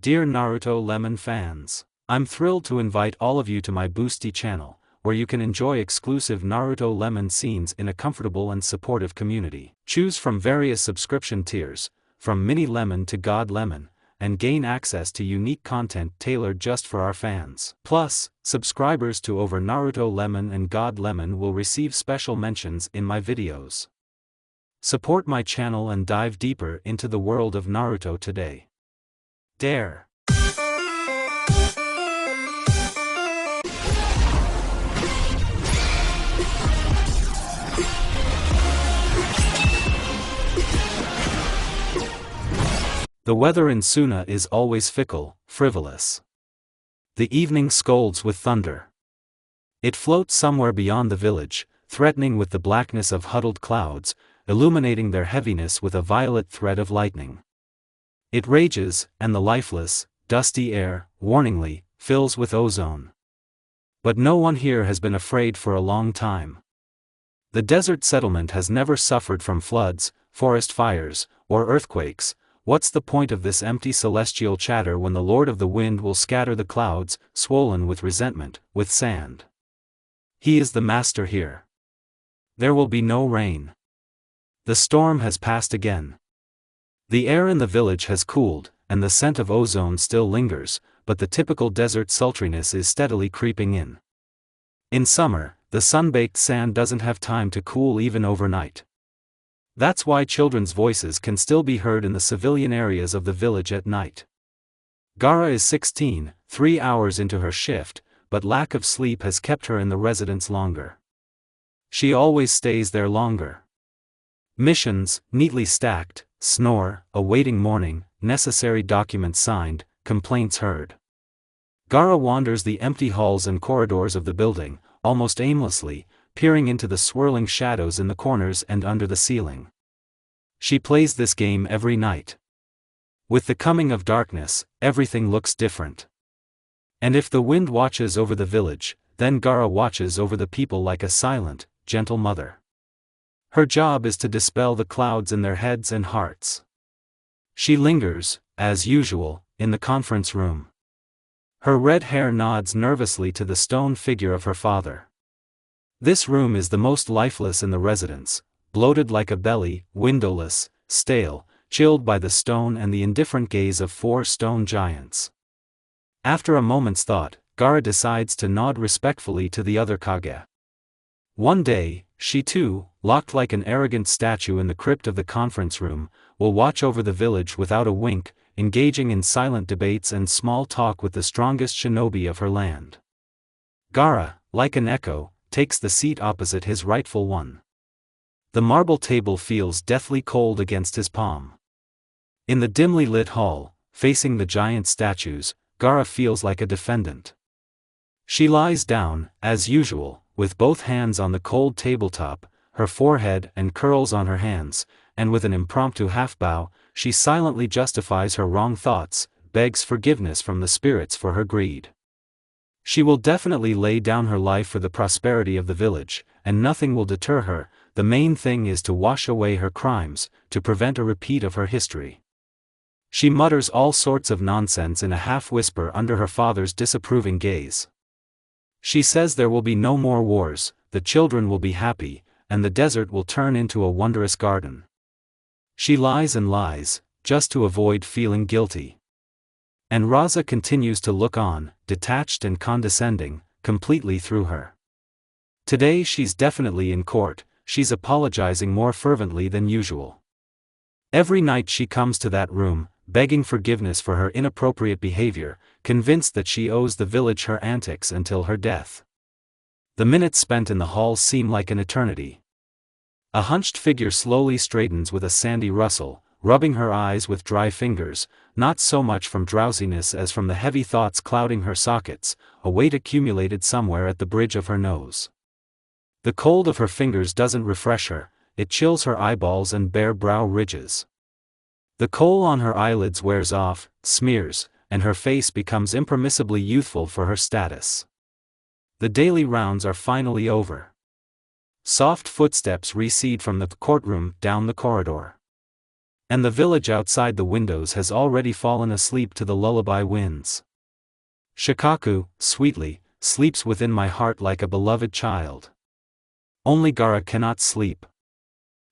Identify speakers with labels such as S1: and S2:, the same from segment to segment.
S1: Dear Naruto Lemon fans, I'm thrilled to invite all of you to my Boosty channel, where you can enjoy exclusive Naruto Lemon scenes in a comfortable and supportive community. Choose from various subscription tiers, from Mini Lemon to God Lemon, and gain access to unique content tailored just for our fans. Plus, subscribers to over Naruto Lemon and God Lemon will receive special mentions in my videos. Support my channel and dive deeper into the world of Naruto today. Dare. The weather in Suna is always fickle, frivolous. The evening scolds with thunder. It floats somewhere beyond the village, threatening with the blackness of huddled clouds, illuminating their heaviness with a violet thread of lightning. It rages, and the lifeless, dusty air, warningly, fills with ozone. But no one here has been afraid for a long time. The desert settlement has never suffered from floods, forest fires, or earthquakes. What's the point of this empty celestial chatter when the Lord of the Wind will scatter the clouds, swollen with resentment, with sand? He is the master here. There will be no rain. The storm has passed again. The air in the village has cooled, and the scent of ozone still lingers, but the typical desert sultriness is steadily creeping in. In summer, the sun-baked sand doesn't have time to cool even overnight. That's why children's voices can still be heard in the civilian areas of the village at night. Gaara is 16, 3 hours into her shift, but lack of sleep has kept her in the residence longer. She always stays there longer. Missions, neatly stacked, snore, awaiting morning, necessary documents signed, complaints heard. Gaara wanders the empty halls and corridors of the building, almost aimlessly, peering into the swirling shadows in the corners and under the ceiling. She plays this game every night. With the coming of darkness, everything looks different. And if the wind watches over the village, then Gaara watches over the people like a silent, gentle mother. Her job is to dispel the clouds in their heads and hearts. She lingers, as usual, in the conference room. Her red hair nods nervously to the stone figure of her father. This room is the most lifeless in the residence, bloated like a belly, windowless, stale, chilled by the stone and the indifferent gaze of 4 stone giants. After a moment's thought, Gaara decides to nod respectfully to the other Kage. One day, she too, locked like an arrogant statue in the crypt of the conference room, will watch over the village without a wink, engaging in silent debates and small talk with the strongest shinobi of her land. Gaara, like an echo, takes the seat opposite his rightful one. The marble table feels deathly cold against his palm. In the dimly lit hall, facing the giant statues, Gaara feels like a defendant. She lies down, as usual, with both hands on the cold tabletop, her forehead and curls on her hands, and with an impromptu half-bow, she silently justifies her wrong thoughts, begs forgiveness from the spirits for her greed. She will definitely lay down her life for the prosperity of the village, and nothing will deter her. The main thing is to wash away her crimes, to prevent a repeat of her history. She mutters all sorts of nonsense in a half-whisper under her father's disapproving gaze. She says there will be no more wars, the children will be happy, and the desert will turn into a wondrous garden. She lies and lies, just to avoid feeling guilty. And Raza continues to look on, detached and condescending, completely through her. Today she's definitely in court, she's apologizing more fervently than usual. Every night she comes to that room, begging forgiveness for her inappropriate behavior, convinced that she owes the village her antics until her death. The minutes spent in the hall seem like an eternity. A hunched figure slowly straightens with a sandy rustle, rubbing her eyes with dry fingers, not so much from drowsiness as from the heavy thoughts clouding her sockets, a weight accumulated somewhere at the bridge of her nose. The cold of her fingers doesn't refresh her, it chills her eyeballs and bare brow ridges. The kohl on her eyelids wears off, smears, and her face becomes impermissibly youthful for her status. The daily rounds are finally over. Soft footsteps recede from the courtroom down the corridor. And the village outside the windows has already fallen asleep to the lullaby winds. Shikaku, sweetly, sleeps within my heart like a beloved child. Only Gaara cannot sleep.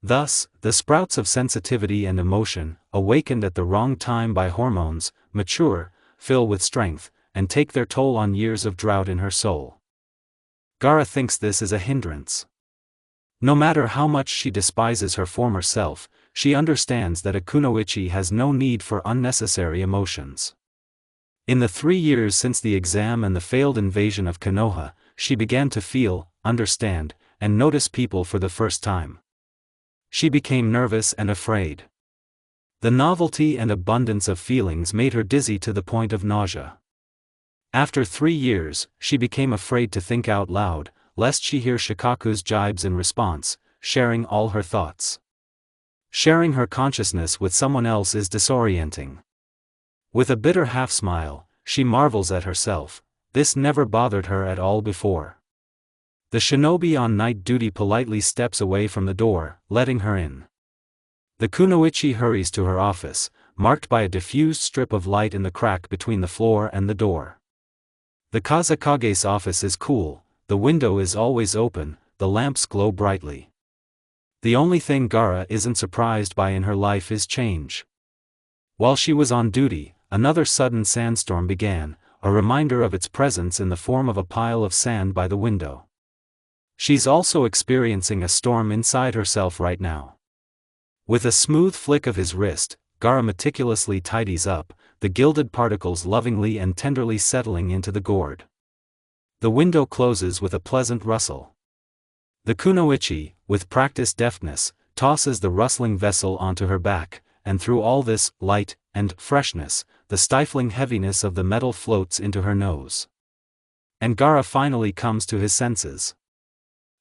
S1: Thus, the sprouts of sensitivity and emotion, awakened at the wrong time by hormones, mature, fill with strength, and take their toll on years of drought in her soul. Gaara thinks this is a hindrance. No matter how much she despises her former self, she understands that a kunoichi has no need for unnecessary emotions. In the 3 years since the exam and the failed invasion of Konoha, she began to feel, understand, and notice people for the first time. She became nervous and afraid. The novelty and abundance of feelings made her dizzy to the point of nausea. After 3 years, she became afraid to think out loud, lest she hear Shikaku's jibes in response, sharing all her thoughts. Sharing her consciousness with someone else is disorienting. With a bitter half-smile, she marvels at herself. This never bothered her at all before. The shinobi on night duty politely steps away from the door, letting her in. The kunoichi hurries to her office, marked by a diffused strip of light in the crack between the floor and the door. The Kazakage's office is cool, the window is always open, the lamps glow brightly. The only thing Gaara isn't surprised by in her life is change. While she was on duty, another sudden sandstorm began, a reminder of its presence in the form of a pile of sand by the window. She's also experiencing a storm inside herself right now. With a smooth flick of his wrist, Gaara meticulously tidies up, the gilded particles lovingly and tenderly settling into the gourd. The window closes with a pleasant rustle. The kunoichi, with practiced deftness, tosses the rustling vessel onto her back, and through all this light and freshness, the stifling heaviness of the metal floats into her nose. And Gaara finally comes to his senses.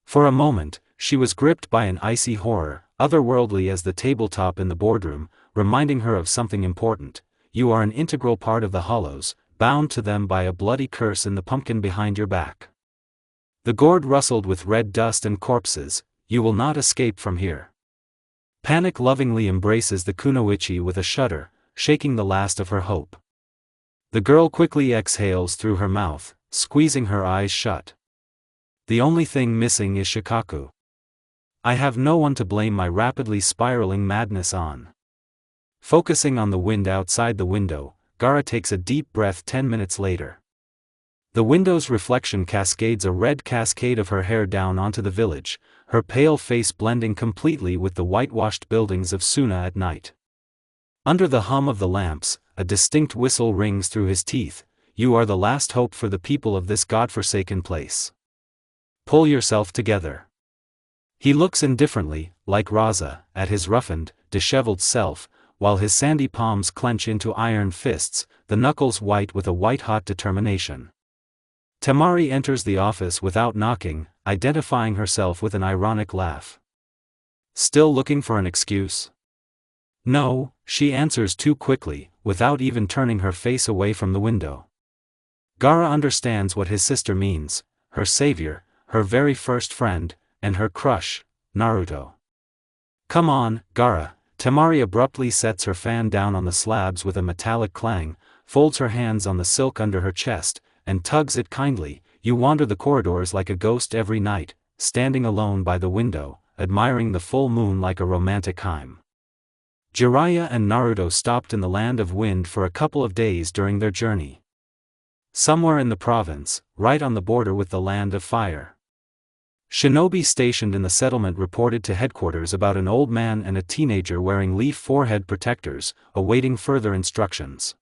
S1: For a moment, she was gripped by an icy horror, otherworldly as the tabletop in the boardroom, reminding her of something important. You are an integral part of the hollows, bound to them by a bloody curse in the pumpkin behind your back. The gourd rustled with red dust and corpses. You will not escape from here. Panic lovingly embraces the kunoichi with a shudder, shaking the last of her hope. The girl quickly exhales through her mouth, squeezing her eyes shut. The only thing missing is Shikaku. I have no one to blame my rapidly spiraling madness on. Focusing on the wind outside the window, Gaara takes a deep breath 10 minutes later. The window's reflection cascades a red cascade of her hair down onto the village, her pale face blending completely with the whitewashed buildings of Suna at night. Under the hum of the lamps, a distinct whistle rings through his teeth. You are the last hope for the people of this godforsaken place. Pull yourself together. He looks indifferently, like Raza, at his roughened, disheveled self, while his sandy palms clench into iron fists, the knuckles white with a white-hot determination. Temari enters the office without knocking, identifying herself with an ironic laugh. Still looking for an excuse? No, she answers too quickly, without even turning her face away from the window. Gaara understands what his sister means, her savior, her very first friend, and her crush, Naruto. Come on, Gaara. Temari abruptly sets her fan down on the slabs with a metallic clang, folds her hands on the silk under her chest, and tugs it kindly. You wander the corridors like a ghost every night, standing alone by the window, admiring the full moon like a romantic hymn. Jiraiya and Naruto stopped in the Land of Wind for a couple of days during their journey. Somewhere in the province, right on the border with the Land of Fire. Shinobi stationed in the settlement reported to headquarters about an old man and a teenager wearing leaf forehead protectors, awaiting further instructions.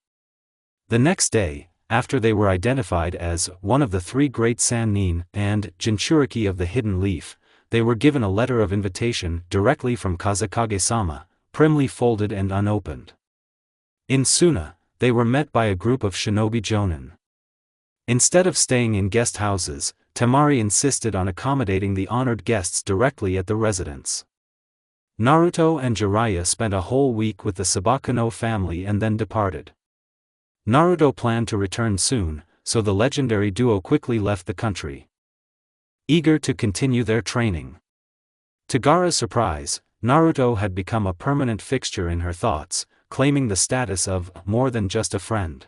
S1: The next day, after they were identified as one of the 3 great Sannin and Jinchuriki of the Hidden Leaf, they were given a letter of invitation directly from Kazakage-sama, primly folded and unopened. In Suna, they were met by a group of shinobi jonin. Instead of staying in guest houses, Temari insisted on accommodating the honored guests directly at the residence. Naruto and Jiraiya spent a whole week with the Sabakano family and then departed. Naruto planned to return soon, so the legendary duo quickly left the country, eager to continue their training. To Gaara's surprise, Naruto had become a permanent fixture in her thoughts, claiming the status of more than just a friend.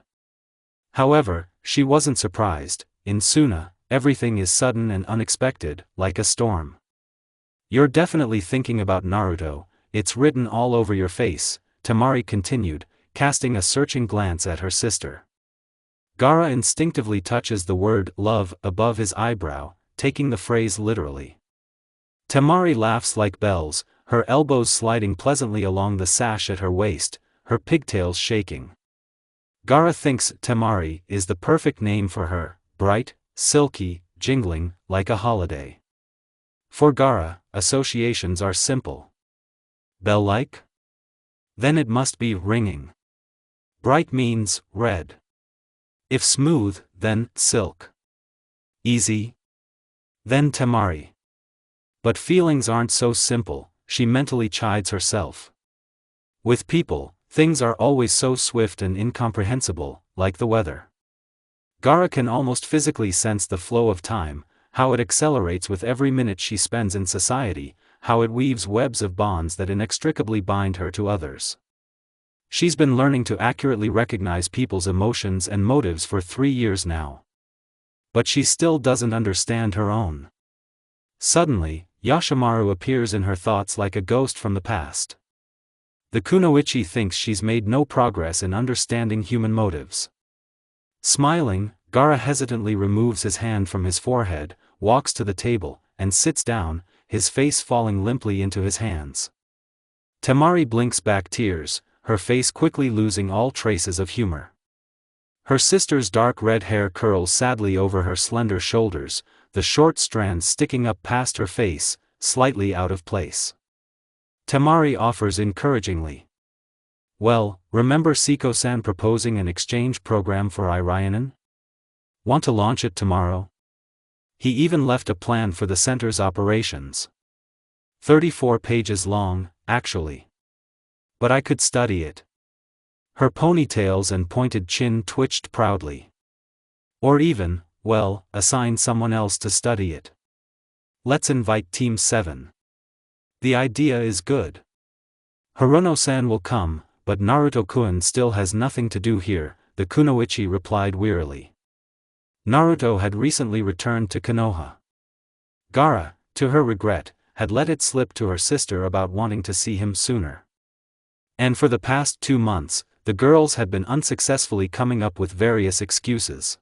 S1: However, she wasn't surprised. In Suna, everything is sudden and unexpected, like a storm. "You're definitely thinking about Naruto, it's written all over your face," Temari continued, casting a searching glance at her sister. Gaara instinctively touches the word love above his eyebrow, taking the phrase literally. Temari laughs like bells, her elbows sliding pleasantly along the sash at her waist, her pigtails shaking. Gaara thinks Temari is the perfect name for her, bright, silky, jingling, like a holiday. For Gaara, associations are simple. Bell-like? Then it must be ringing. Bright means red. If smooth, then silk. Easy? Then Temari. But feelings aren't so simple, she mentally chides herself. With people, things are always so swift and incomprehensible, like the weather. Gaara can almost physically sense the flow of time, how it accelerates with every minute she spends in society, how it weaves webs of bonds that inextricably bind her to others. She's been learning to accurately recognize people's emotions and motives for 3 years now. But she still doesn't understand her own. Suddenly, Yashimaru appears in her thoughts like a ghost from the past. The kunoichi thinks she's made no progress in understanding human motives. Smiling, Gaara hesitantly removes his hand from his forehead, walks to the table, and sits down, his face falling limply into his hands. Temari blinks back tears, her face quickly losing all traces of humor. Her sister's dark red hair curls sadly over her slender shoulders, the short strands sticking up past her face, slightly out of place. Temari offers encouragingly. "Well, remember Siko-san proposing an exchange program for Irionen? Want to launch it tomorrow? He even left a plan for the center's operations. 34 pages long, actually. But I could study it." Her ponytails and pointed chin twitched proudly. "Or even, well, assign someone else to study it. Let's invite Team 7. The idea is good. Haruno-san will come, but Naruto-kun still has nothing to do here," the kunoichi replied wearily. Naruto had recently returned to Konoha. Gaara, to her regret, had let it slip to her sister about wanting to see him sooner. And for the past 2 months, the girls had been unsuccessfully coming up with various excuses.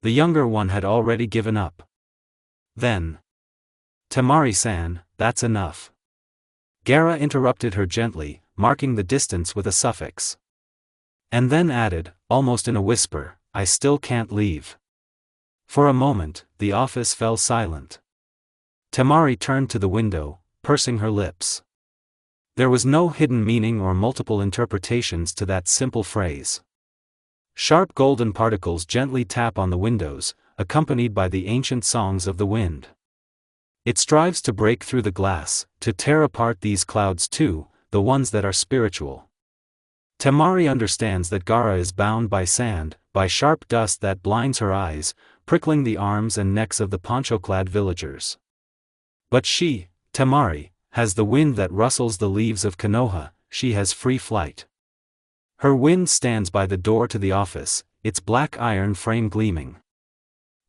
S1: The younger one had already given up. Then, "Temari-san, that's enough." Gaara interrupted her gently, marking the distance with a suffix. And then added, almost in a whisper, "I still can't leave." For a moment, the office fell silent. Temari turned to the window, pursing her lips. There was no hidden meaning or multiple interpretations to that simple phrase. Sharp golden particles gently tap on the windows, accompanied by the ancient songs of the wind. It strives to break through the glass, to tear apart these clouds too, the ones that are spiritual. Temari understands that Gaara is bound by sand, by sharp dust that blinds her eyes, prickling the arms and necks of the poncho-clad villagers. But she, Temari, has the wind that rustles the leaves of Konoha, she has free flight. Her wind stands by the door to the office, its black iron frame gleaming.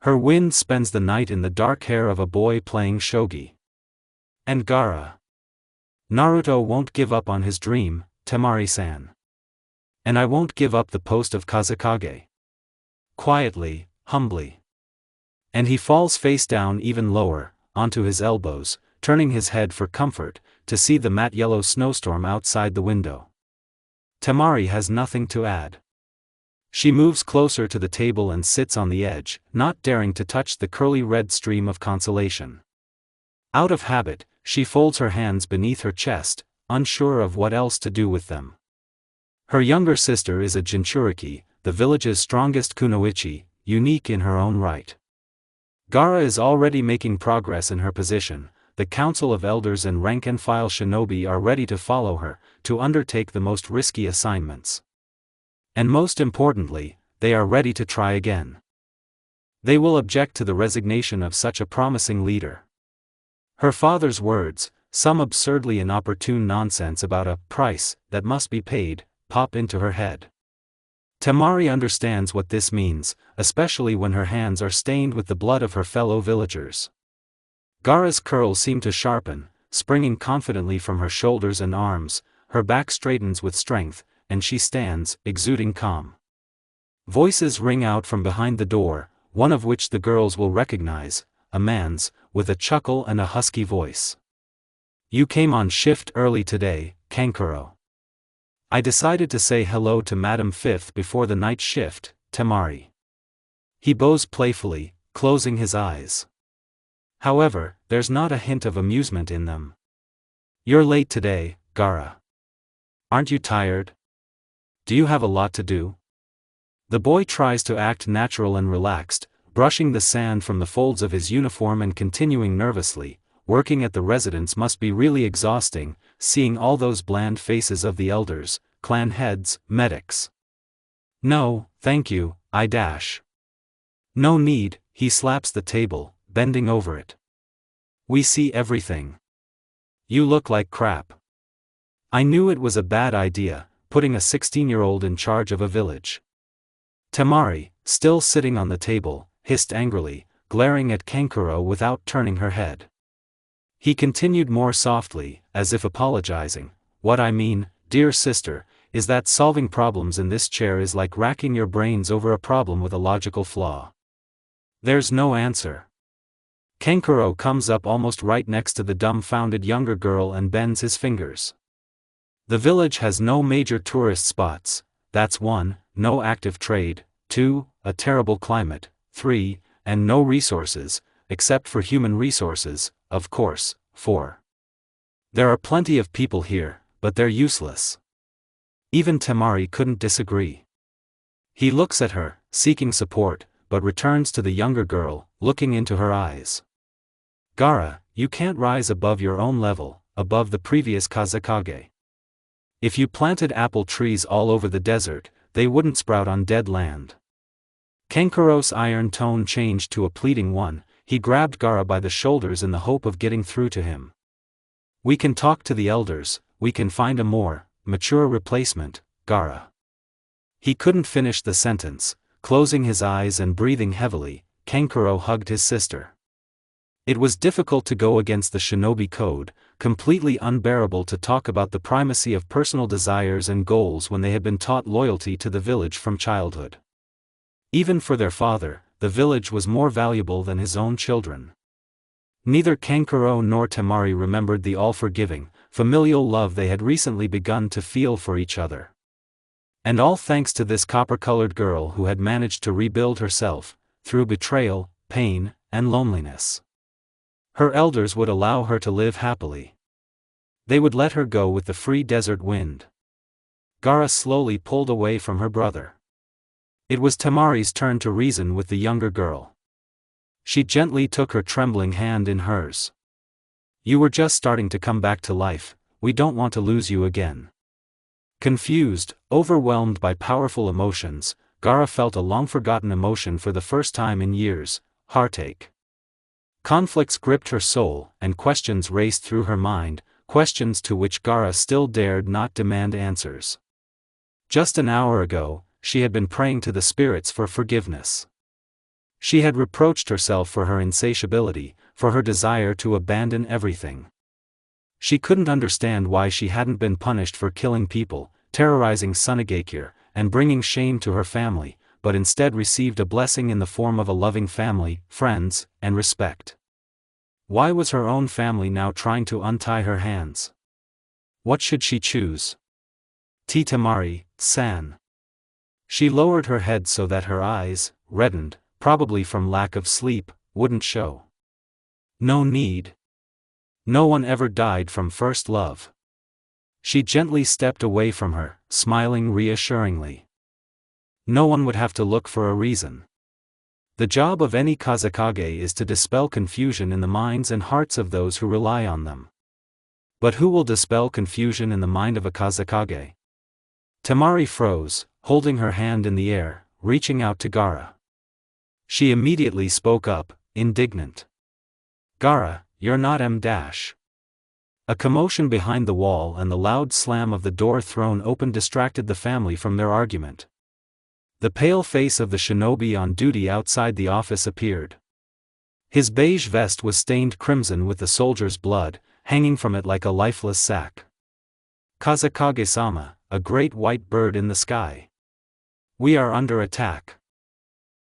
S1: Her wind spends the night in the dark hair of a boy playing shogi. And Gaara. Naruto won't give up on his dream, Temari-san. And I won't give up the post of Kazekage. Quietly, humbly. And he falls face down even lower, onto his elbows, turning his head for comfort, to see the matte yellow snowstorm outside the window. Temari has nothing to add. She moves closer to the table and sits on the edge, not daring to touch the curly red stream of consolation. Out of habit, she folds her hands beneath her chest, unsure of what else to do with them. Her younger sister is a Jinchuriki, the village's strongest kunoichi, unique in her own right. Gaara is already making progress in her position. The council of elders and rank-and-file shinobi are ready to follow her, to undertake the most risky assignments. And most importantly, they are ready to try again. They will object to the resignation of such a promising leader. Her father's words, some absurdly inopportune nonsense about a price that must be paid, pop into her head. Temari understands what this means, especially when her hands are stained with the blood of her fellow villagers. Gaara's curls seem to sharpen, springing confidently from her shoulders and arms, her back straightens with strength, and she stands, exuding calm. Voices ring out from behind the door, one of which the girls will recognize, a man's, with a chuckle and a husky voice. "You came on shift early today, Kankuro. I decided to say hello to Madam Fifth before the night shift, Temari." He bows playfully, closing his eyes. However, there's not a hint of amusement in them. "You're late today, Gaara. Aren't you tired? Do you have a lot to do?" The boy tries to act natural and relaxed, brushing the sand from the folds of his uniform and continuing nervously, "Working at the residence must be really exhausting, seeing all those bland faces of the elders, clan heads, medics." "No, thank you, I dash." "No need," he slaps the table, bending over it. "We see everything. You look like crap. I knew it was a bad idea, putting a 16-year-old in charge of a village." Temari, still sitting on the table, hissed angrily, glaring at Kankuro without turning her head. He continued more softly, as if apologizing, "What I mean, dear sister, is that solving problems in this chair is like racking your brains over a problem with a logical flaw. There's no answer." Kankuro comes up almost right next to the dumbfounded younger girl and bends his fingers. "The village has no major tourist spots, that's 1, no active trade, 2, a terrible climate, 3, and no resources, except for human resources, of course, 4. There are plenty of people here, but they're useless." Even Temari couldn't disagree. He looks at her, seeking support, but returns to the younger girl, looking into her eyes. "Gaara, you can't rise above your own level, above the previous Kazekage. If you planted apple trees all over the desert, they wouldn't sprout on dead land." Kankuro's iron tone changed to a pleading one. He grabbed Gaara by the shoulders in the hope of getting through to him. "We can talk to the elders, we can find a more mature replacement, Gaara." He couldn't finish the sentence. Closing his eyes and breathing heavily, Kankuro hugged his sister. It was difficult to go against the shinobi code, completely unbearable to talk about the primacy of personal desires and goals when they had been taught loyalty to the village from childhood. Even for their father, the village was more valuable than his own children. Neither Kankuro nor Temari remembered the all-forgiving, familial love they had recently begun to feel for each other. And all thanks to this copper-colored girl who had managed to rebuild herself, through betrayal, pain, and loneliness. Her elders would allow her to live happily. They would let her go with the free desert wind. Gaara slowly pulled away from her brother. It was Temari's turn to reason with the younger girl. She gently took her trembling hand in hers. "You were just starting to come back to life, we don't want to lose you again." Confused, overwhelmed by powerful emotions, Gaara felt a long-forgotten emotion for the first time in years: heartache. Conflicts gripped her soul, and questions raced through her mind, questions to which Gaara still dared not demand answers. Just an hour ago, she had been praying to the spirits for forgiveness. She had reproached herself for her insatiability, for her desire to abandon everything. She couldn't understand why she hadn't been punished for killing people, terrorizing Sunagakure, and bringing shame to her family, but instead received a blessing in the form of a loving family, friends, and respect. Why was her own family now trying to untie her hands? What should she choose? Temari-san. She lowered her head so that her eyes, reddened, probably from lack of sleep, wouldn't show. No need. No one ever died from first love. She gently stepped away from her, smiling reassuringly. No one would have to look for a reason. The job of any Kazekage is to dispel confusion in the minds and hearts of those who rely on them. But who will dispel confusion in the mind of a Kazekage? Temari froze, holding her hand in the air, reaching out to Gaara. She immediately spoke up, indignant. "Gaara, you're not M-. A commotion behind the wall and the loud slam of the door thrown open distracted the family from their argument. The pale face of the shinobi on duty outside the office appeared. His beige vest was stained crimson with the soldier's blood, hanging from it like a lifeless sack. Kazekage-sama, a great white bird in the sky. We are under attack.